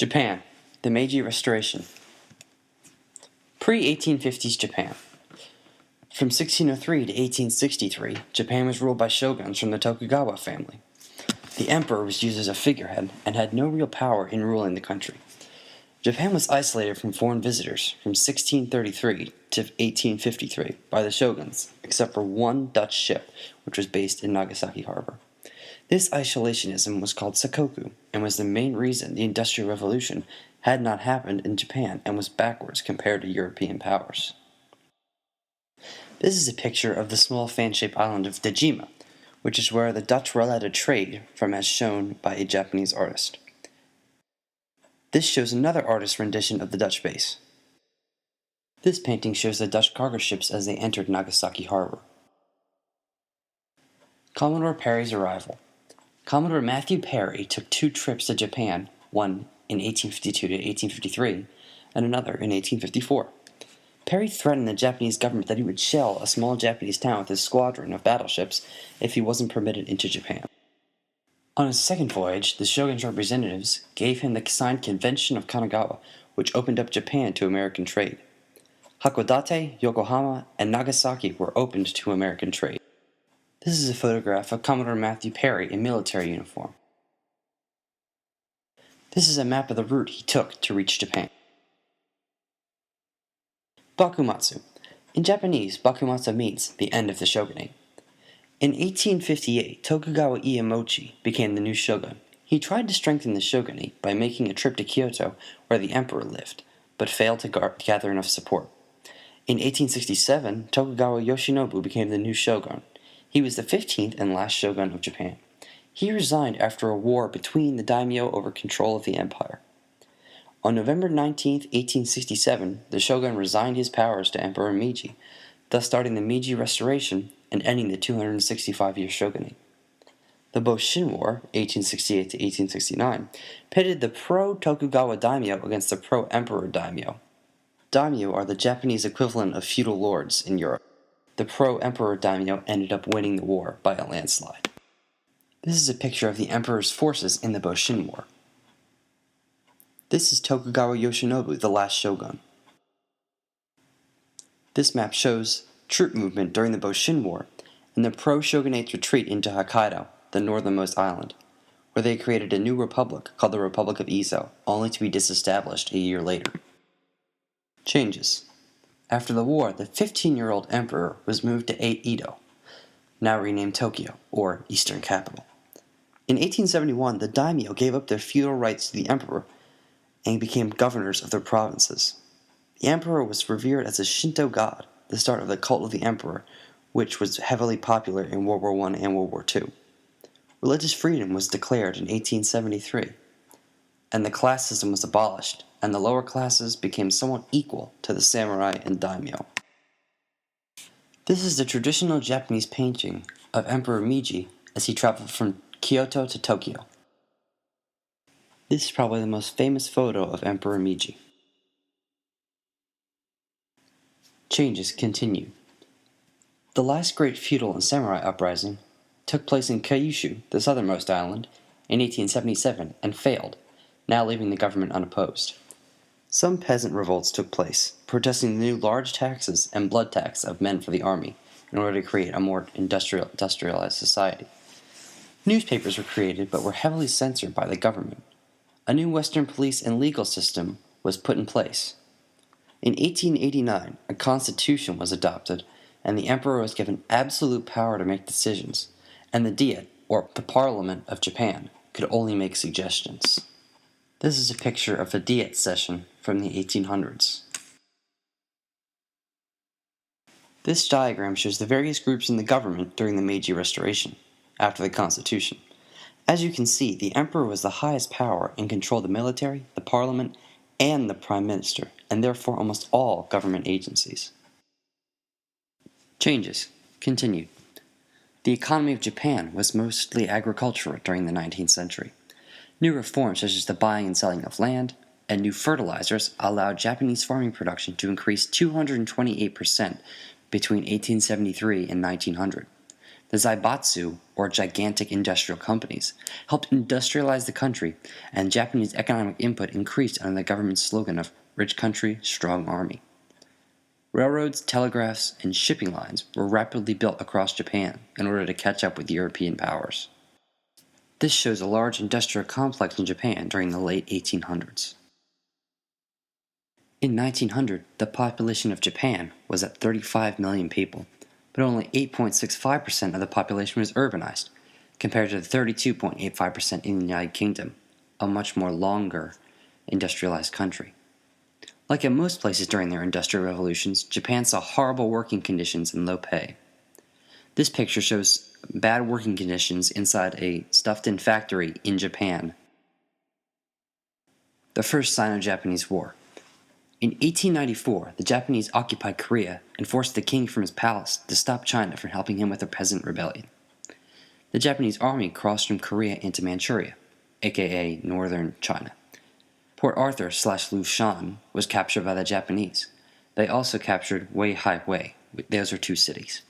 Japan, the Meiji Restoration. Pre-1850s Japan. From 1603 to 1863, Japan was ruled by shoguns from the Tokugawa family. The emperor was used as a figurehead and had no real power in ruling the country. Japan was isolated from foreign visitors from 1633 to 1853 by the shoguns, except for one Dutch ship, which was based in Nagasaki harbor. This isolationism was called sakoku, and was the main reason the Industrial Revolution had not happened in Japan and was backwards compared to European powers. This is a picture of the small fan-shaped island of Dejima, which is where the Dutch were allowed to trade from as shown by a Japanese artist. This shows another artist's rendition of the Dutch base. This painting shows the Dutch cargo ships as they entered Nagasaki harbor. Commodore Perry's arrival. Commodore Matthew Perry took 2 trips to Japan, one in 1852 to 1853, and another in 1854. Perry threatened the Japanese government that he would shell a small Japanese town with his squadron of battleships if he wasn't permitted into Japan. On his second voyage, the shogun's representatives gave him the signed Convention of Kanagawa, which opened up Japan to American trade. Hakodate, Yokohama, and Nagasaki were opened to American trade. This is a photograph of Commodore Matthew Perry in military uniform. This is a map of the route he took to reach Japan. Bakumatsu. In Japanese, Bakumatsu means the end of the shogunate. In 1858, Tokugawa Iemochi became the new shogun. He tried to strengthen the shogunate by making a trip to Kyoto, where the emperor lived, but failed to gather enough support. In 1867, Tokugawa Yoshinobu became the new shogun. He was the 15th and last shogun of Japan. He resigned after a war between the daimyo over control of the empire. On November 19, 1867, the shogun resigned his powers to Emperor Meiji, thus starting the Meiji Restoration and ending the 265-year shogunate. The Boshin War, 1868 to 1869, pitted the pro-Tokugawa daimyo against the pro-emperor daimyo. Daimyo are the Japanese equivalent of feudal lords in Europe. The pro-emperor daimyo ended up winning the war by a landslide. This is a picture of the emperor's forces in the Boshin War. This is Tokugawa Yoshinobu, the last shogun. This map shows troop movement during the Boshin War and the pro-shogunate's retreat into Hokkaido, the northernmost island, where they created a new republic called the Republic of Izo, only to be disestablished a year later. Changes. After the war, the 15-year-old emperor was moved to Edo, now renamed Tokyo, or Eastern Capital. In 1871, the daimyo gave up their feudal rights to the emperor and became governors of their provinces. The emperor was revered as a Shinto god, the start of the cult of the emperor, which was heavily popular in World War I and World War II. Religious freedom was declared in 1873, and the class system was abolished, and the lower classes became somewhat equal to the samurai and daimyo. This is the traditional Japanese painting of Emperor Meiji as he traveled from Kyoto to Tokyo. This is probably the most famous photo of Emperor Meiji. Changes continue. The last great feudal and samurai uprising took place in Kyushu, the southernmost island, in 1877 and failed, now leaving the government unopposed. Some peasant revolts took place, protesting the new large taxes and blood tax of men for the army in order to create a more industrialized society. Newspapers were created but were heavily censored by the government. A new Western police and legal system was put in place. In 1889, a constitution was adopted, and the emperor was given absolute power to make decisions, and the Diet, or the Parliament of Japan, could only make suggestions. This is a picture of a Diet session from the 1800s. This diagram shows the various groups in the government during the Meiji Restoration, after the Constitution. As you can see, the emperor was the highest power and controlled the military, the parliament, and the prime minister, and therefore almost all government agencies. Changes continued. The economy of Japan was mostly agricultural during the 19th century. New reforms such as the buying and selling of land and new fertilizers allowed Japanese farming production to increase 228% between 1873 and 1900. The Zaibatsu, or gigantic industrial companies, helped industrialize the country, and Japanese economic input increased under the government's slogan of Rich Country, Strong Army. Railroads, telegraphs, and shipping lines were rapidly built across Japan in order to catch up with European powers. This shows a large industrial complex in Japan during the late 1800s. In 1900, the population of Japan was at 35 million people, but only 8.65% of the population was urbanized, compared to the 32.85% in the United Kingdom, a much more longer industrialized country. Like in most places during their industrial revolutions, Japan saw horrible working conditions and low pay. This picture shows bad working conditions inside a stuffed-in factory in Japan. The First Sino-Japanese War. In 1894, the Japanese occupied Korea and forced the king from his palace to stop China from helping him with a peasant rebellion. The Japanese army crossed from Korea into Manchuria, aka northern China. Port Arthur/Lushan was captured by the Japanese. They also captured Weihaiwei. Those are two cities.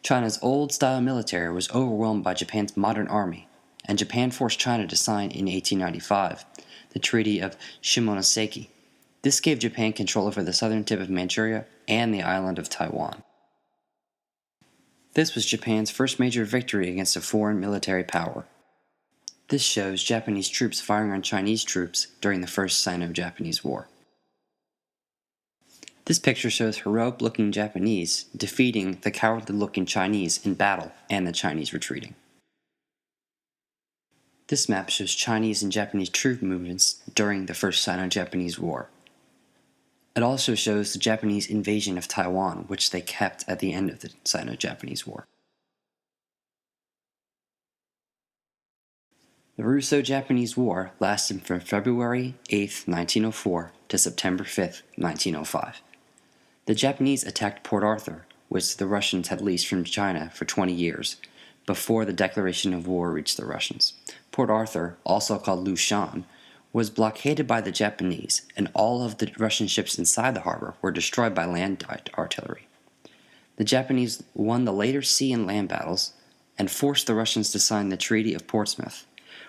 China's old-style military was overwhelmed by Japan's modern army, and Japan forced China to sign in 1895 the Treaty of Shimonoseki. This gave Japan control over the southern tip of Manchuria and the island of Taiwan. This was Japan's first major victory against a foreign military power. This shows Japanese troops firing on Chinese troops during the First Sino-Japanese War. This picture shows heroic-looking Japanese defeating the cowardly-looking Chinese in battle and the Chinese retreating. This map shows Chinese and Japanese troop movements during the First Sino-Japanese War. It also shows the Japanese invasion of Taiwan, which they kept at the end of the Sino-Japanese War. The Russo-Japanese War lasted from February 8, 1904 to September 5, 1905. The Japanese attacked Port Arthur, which the Russians had leased from China for 20 years, before the declaration of war reached the Russians. Port Arthur, also called Lushan, was blockaded by the Japanese, and all of the Russian ships inside the harbor were destroyed by land artillery. The Japanese won the later sea and land battles and forced the Russians to sign the Treaty of Portsmouth,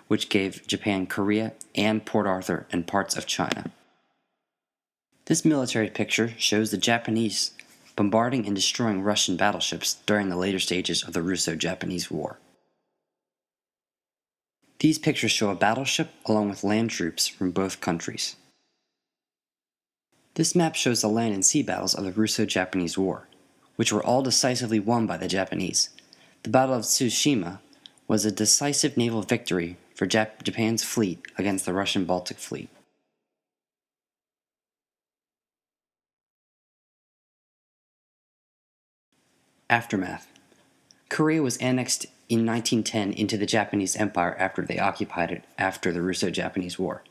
which gave Japan Korea and Port Arthur and parts of China. This military picture shows the Japanese bombarding and destroying Russian battleships during the later stages of the Russo-Japanese War. These pictures show a battleship along with land troops from both countries. This map shows the land and sea battles of the Russo-Japanese War, which were all decisively won by the Japanese. The Battle of Tsushima was a decisive naval victory for Japan's fleet against the Russian Baltic Fleet. Aftermath. Korea was annexed in 1910 into the Japanese Empire after they occupied it after the Russo-Japanese War.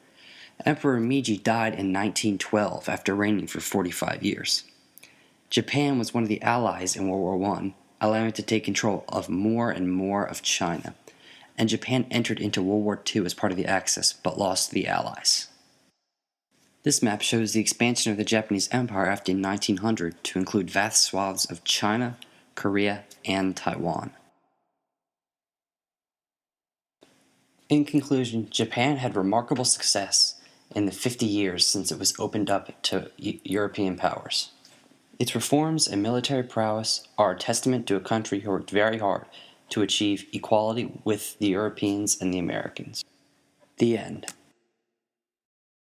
Emperor Meiji died in 1912 after reigning for 45 years. Japan was one of the allies in World War I, allowing it to take control of more and more of China, and Japan entered into World War II as part of the Axis, but lost to the Allies. This map shows the expansion of the Japanese Empire after 1900 to include vast swaths of China, Korea, and Taiwan. In conclusion, Japan had remarkable success in the 50 years since it was opened up to European powers. Its reforms and military prowess are a testament to a country who worked very hard to achieve equality with the Europeans and the Americans. The end.